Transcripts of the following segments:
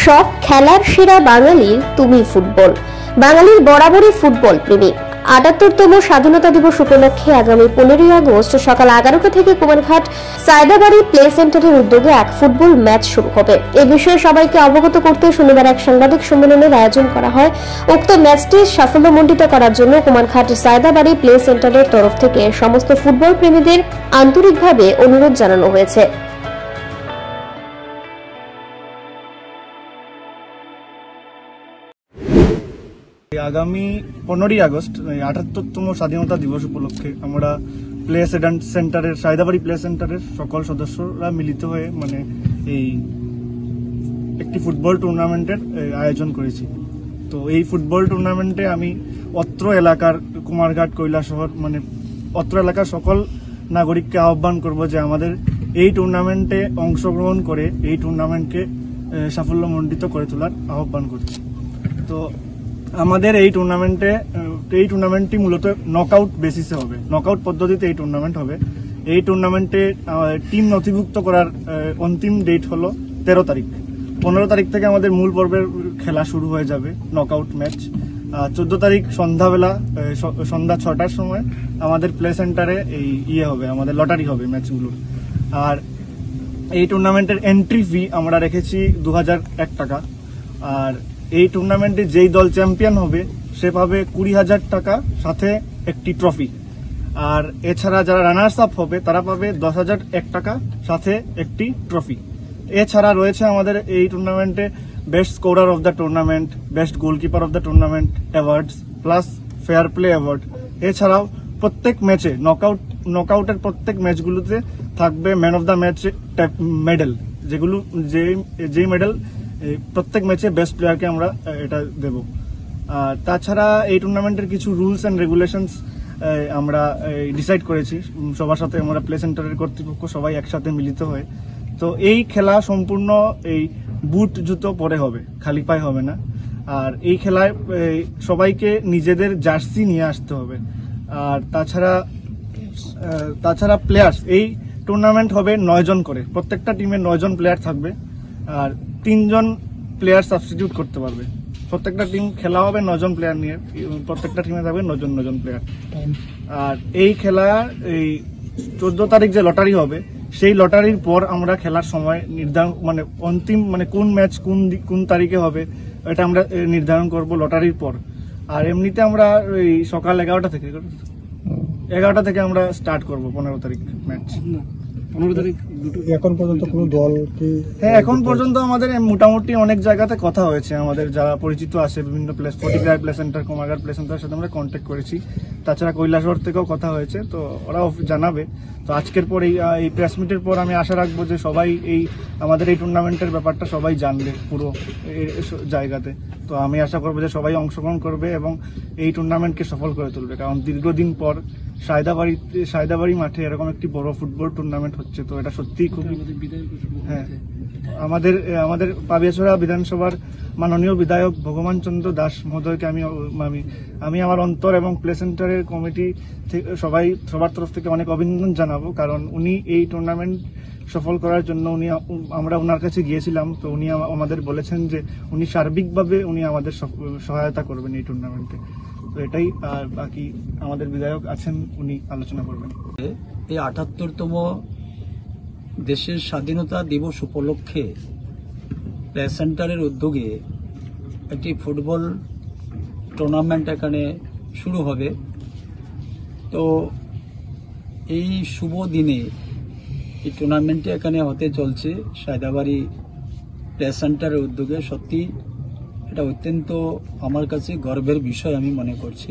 সব খেলার সেরা বাঙালির তুমি ফুটবল। বাঙালির বরাবরই ফুটবল প্রেমী। ৭৮তম স্বাধীনতা দিবস উপলক্ষে আগামী ১৫ই আগস্ট সকাল ১১টা থেকে কুমারঘাট সায়দাবাড়ি প্লে সেন্টারের উদ্যোগে এক ফুটবল ম্যাচ শুরু হবে। এ বিষয়ে সবাইকে অবগত করতে শনিবার এক সাংবাদিক সম্মেলনের আয়োজন করা হয়। উক্ত ম্যাচটি সাফল্যমণ্ডিত করার জন্য কুমারঘাট সায়দাবাড়ি প্লে সেন্টারের তরফ থেকে সমস্ত ফুটবল প্রেমীদের আন্তরিকভাবে অনুরোধ জানানো হয়েছে। আগামী 15ই আগস্ট ৭৮তম স্বাধীনতা দিবস উপলক্ষে আমরা প্লে সেন্টারের সায়দাবাড়ি প্লে সেন্টারের সকল সদস্যরা মিলিত হয়ে এই একটি ফুটবল টুর্নামেন্টের আয়োজন করেছি। তো এই ফুটবল টুর্নামেন্টে আমি অত্র এলাকার কুমারঘাট কৈলাসহর অত্র এলাকার সকল নাগরিককে আহ্বান করব যে আমাদের এই টুর্নামেন্টে অংশগ্রহণ করে এই টুর্নামেন্টকে সাফল্যমণ্ডিত করে তোলার আহ্বান করছি। তো আমাদের এই টুর্নামেন্টটি মূলত নকআউট বেসিসে হবে, নকআউট পদ্ধতিতে এই টুর্নামেন্ট হবে। এই টুর্নামেন্টে টিম নথিভুক্ত করার অন্তিম ডেট হলো 13 তারিখ। 15 তারিখ থেকে আমাদের মূল পর্বের খেলা শুরু হয়ে যাবে, নকআউট ম্যাচ। 14 তারিখ সন্ধ্যা 6টার সময় আমাদের প্লে সেন্টারে হবে, আমাদের লটারি হবে ম্যাচগুলোর। আর এই টুর্নামেন্টের এন্ট্রি ফি আমরা রেখেছি 2001 টাকা। আর এই টুর্নামেন্টে যেই দল চ্যাম্পিয়ন হবে সে পাবে 20,000 টাকা, সাথে একটি ট্রফি। আর এছাড়া যারা রানার্স আপ হবে তারা পাবে 10,001 টাকা, সাথে একটি ট্রফি। এছাড়া রয়েছে আমাদের এই টুর্নামেন্টে best scorer of the tournament, best goalkeeper of the tournament awards, plus fair play award. এছাড়াও প্রত্যেক ম্যাচে নকআউটের প্রত্যেক ম্যাচগুলোতে থাকবে man of the match medal, যেই মেডেল প্রত্যেক ম্যাচে বেস্ট প্লেয়ারকে আমরা এটা দেব। আর তাছাড়া এই টুর্নামেন্টের কিছু রুলস অ্যান্ড রেগুলেশনস আমরা ডিসাইড করেছি সবার সাথে, আমরা প্লে সেন্টারের কর্তৃপক্ষ সবাই একসাথে মিলিত হয়ে। তো এই খেলা সম্পূর্ণ এই বুট জুতো পরে হবে, খালি পায়ে হবে না। আর এই খেলায় সবাইকে নিজেদের জার্সি নিয়ে আসতে হবে। আর তাছাড়া প্লেয়ার্স, এই টুর্নামেন্ট হবে 9 জন করে, প্রত্যেকটা টিমে 9 জন প্লেয়ার থাকবে। আর 3 জন প্লেয়ার সাবস্টিটিউট করতে পারবে। প্রত্যেকটা টিম খেলা হবে 9 জন প্লেয়ার নিয়ে, প্রত্যেকটা টিমে থাকবে 9 জন প্লেয়ার। আর এই খেলা 14 তারিখ যে লটারি হবে, সেই লটারির পর আমরা খেলার সময় নির্ধারণ অন্তিম কোন ম্যাচ কোন তারিখে হবে এটা আমরা নির্ধারণ করব লটারির পর। আর এমনিতে আমরা সকাল 11টা থেকে আমরা স্টার্ট করব 15 তারিখ ম্যাচ। 15 তারিখ এখন পর্যন্ত কোনো দল কি? হ্যাঁ, এখন পর্যন্ত আমাদের মোটামুটি অনেক জায়গাতে কথা হয়েছে, আমাদের যারা পরিচিত আছে বিভিন্ন প্লেস, ফটিকরায় প্লে সেন্টার, কুমারঘাট প্লে সেন্টারের সাথে আমরা কন্ট্যাক্ট করেছি। তাছাড়া কৈলাসহর থেকেও কথা হয়েছে, তো ওরাও জানাবে। তো আজকের পর এই প্রেস মিটের পর আমি আশা রাখবো যে সবাই আমাদের এই টুর্নামেন্টের ব্যাপারটা সবাই জানবে পুরো জায়গাতে। তো আমি আশা করবো যে সবাই অংশগ্রহণ করবে এবং এই টুর্নামেন্টকে সফল করে তুলবে, কারণ দীর্ঘদিন পর সায়দাবাড়ি মাঠে এরকম একটি বড় ফুটবল টুর্নামেন্ট হচ্ছে। তো এটা সত্যিই খুব, হ্যাঁ, আমাদের পাবিয়াছড়া বিধানসভার মাননীয় বিধায়ক ভগবান চন্দ্র দাস মহোদয়কে আমি আমার অন্তর এবং প্লে সেন্টারের কমিটি সবার তরফ থেকে অনেক অভিনন্দন জানাবো, কারণ উনি এই টুর্নামেন্ট সফল করার জন্য আমরা ওনার কাছে গিয়েছিলাম। তো উনি আমাদের বলেছেন যে উনি সার্বিকভাবে আমাদের সহায়তা করবেন এই টুর্নামেন্টে। তো এটাই। আর বাকি আমাদের বিধায়ক আছেন, উনি আলোচনা করবেন। এই ৭৮তম দেশের স্বাধীনতা দিবস উপলক্ষে প্লে সেন্টারের উদ্যোগে একটি ফুটবল টুর্নামেন্ট এখানে শুরু হবে। তো এই শুভ দিনে এই টুর্নামেন্টটি এখানে হতে চলছে সায়দাবাড়ি প্লে সেন্টারের উদ্যোগে। সত্যি এটা অত্যন্ত আমার কাছে গর্বের বিষয় আমি মনে করছি।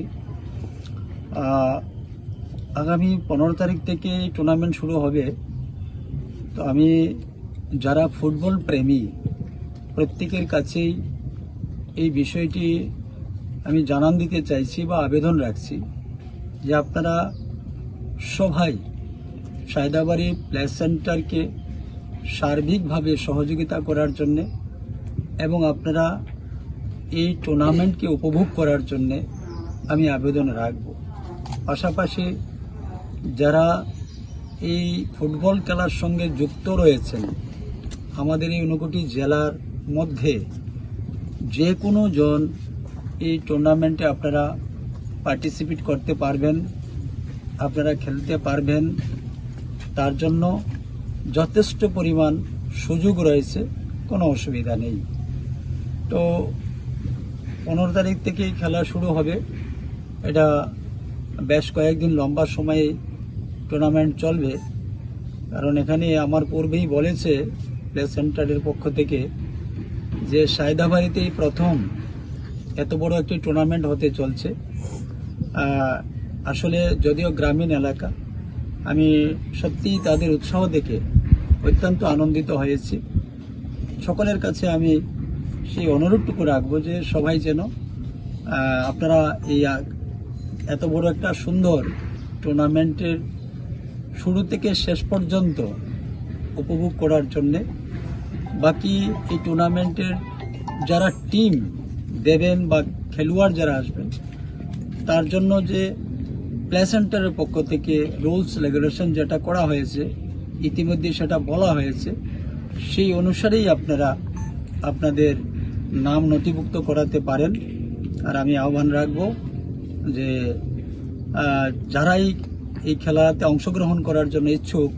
আগামী 15 তারিখ থেকে এই টুর্নামেন্ট শুরু হবে। তো আমি যারা ফুটবল প্রেমী প্রত্যেকের কাছেই এই বিষয়টি আমি জানান দিতে চাইছি বা আবেদন রাখছি যে আপনারা সবাই সায়দাবাড়ি প্লে সেন্টারকে সার্বিকভাবে সহযোগিতা করার জন্যে এবং আপনারা এই টুর্নামেন্টকে উপভোগ করার জন্যে আমি আবেদন রাখব। পাশাপাশি যারা এই ফুটবল খেলার সঙ্গে যুক্ত রয়েছেন আমাদের এই 59 জেলার মধ্যে যে কোনো জন এই টুর্নামেন্টে আপনারা পার্টিসিপেট করতে পারবেন, আপনারা খেলতে পারবেন। তার জন্য যথেষ্ট পরিমাণ সুযোগ রয়েছে, কোনো অসুবিধা নেই। তো 15 তারিখ থেকে খেলা শুরু হবে। এটা বেশ কয়েকদিন লম্বা সময়ে টুর্নামেন্ট চলবে, কারণ এখানে আমার পূর্বেই বলেছে প্লে সেন্টারের পক্ষ থেকে যে সায়দাবাড়িতেই প্রথম এত বড় একটি টুর্নামেন্ট হতে চলছে। আসলে যদিও গ্রামীণ এলাকা, আমি সত্যিই তাদের উৎসাহ দেখে অত্যন্ত আনন্দিত হয়েছি। সকলের কাছে আমি সেই অনুরোধটুকু রাখবো যে সবাই যেন আপনারা এই এত বড় একটা সুন্দর টুর্নামেন্টের শুরু থেকে শেষ পর্যন্ত উপভোগ করার জন্যে, বাকি এই টুর্নামেন্টের যারা টিম দেবেন বা খেলোয়াড় যারা আসবেন তার জন্য যে প্লে সেন্টারের পক্ষ থেকে রুলস রেগুলেশন যেটা করা হয়েছে ইতিমধ্যে সেটা বলা হয়েছে, সেই অনুসারেই আপনারা আপনাদের নাম নথিভুক্ত করাতে পারেন। আর আমি আহ্বান রাখবো যে যারাই এই খেলাতে অংশগ্রহণ করার জন্য ইচ্ছুক,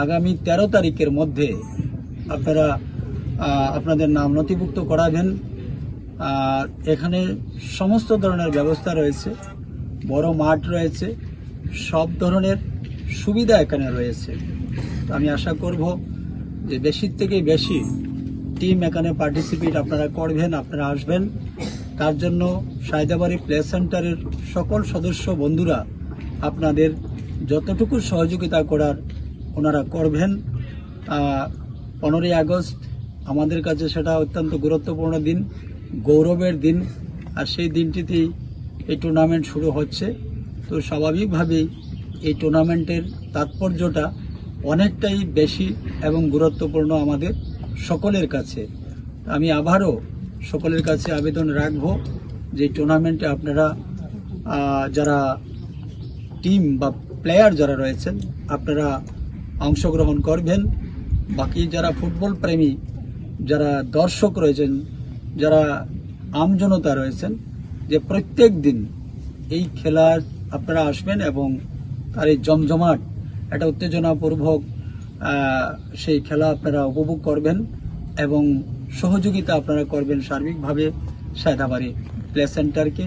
আগামী 13 তারিখের মধ্যে আপনারা আপনাদের নাম নথিভুক্ত করাবেন। আর এখানে সমস্ত ধরনের ব্যবস্থা রয়েছে, বড় মাঠ রয়েছে, সব ধরনের সুবিধা এখানে রয়েছে। তো আমি আশা করব যে বেশি থেকে বেশি টিম এখানে পার্টিসিপেট আপনারা করবেন, আপনারা আসবেন। তার জন্য সায়দাবাড়ি প্লে সেন্টারের সকল সদস্য বন্ধুরা আপনাদের যতটুকু সহযোগিতা করার ওনারা করবেন। 15ই আগস্ট আমাদের কাছে সেটা অত্যন্ত গুরুত্বপূর্ণ দিন, গৌরবের দিন। আর সেই দিনটিতেই এই টুর্নামেন্ট শুরু হচ্ছে। তো স্বাভাবিকভাবেই এই টুর্নামেন্টের তাৎপর্যটা অনেকটাই বেশি এবং গুরুত্বপূর্ণ আমাদের সকলের কাছে। আমি আবারও সকলের কাছে আবেদন রাখবো যে টুর্নামেন্টে আপনারা যারা টিম বা প্লেয়ার যারা রয়েছেন আপনারা অংশগ্রহণ করবেন। বাকি যারা ফুটবল প্রেমী, যারা দর্শক রয়েছেন, যারা আমজনতা রয়েছেন, যে প্রত্যেক দিন এই খেলার আপনারা আসবেন এবং তার এই জমজমাট একটা উত্তেজনাপূর্বক সেই খেলা আপনারা উপভোগ করবেন এবং সহযোগিতা আপনারা করবেন সার্বিকভাবে সায়দাবাড়ি প্লে সেন্টারকে।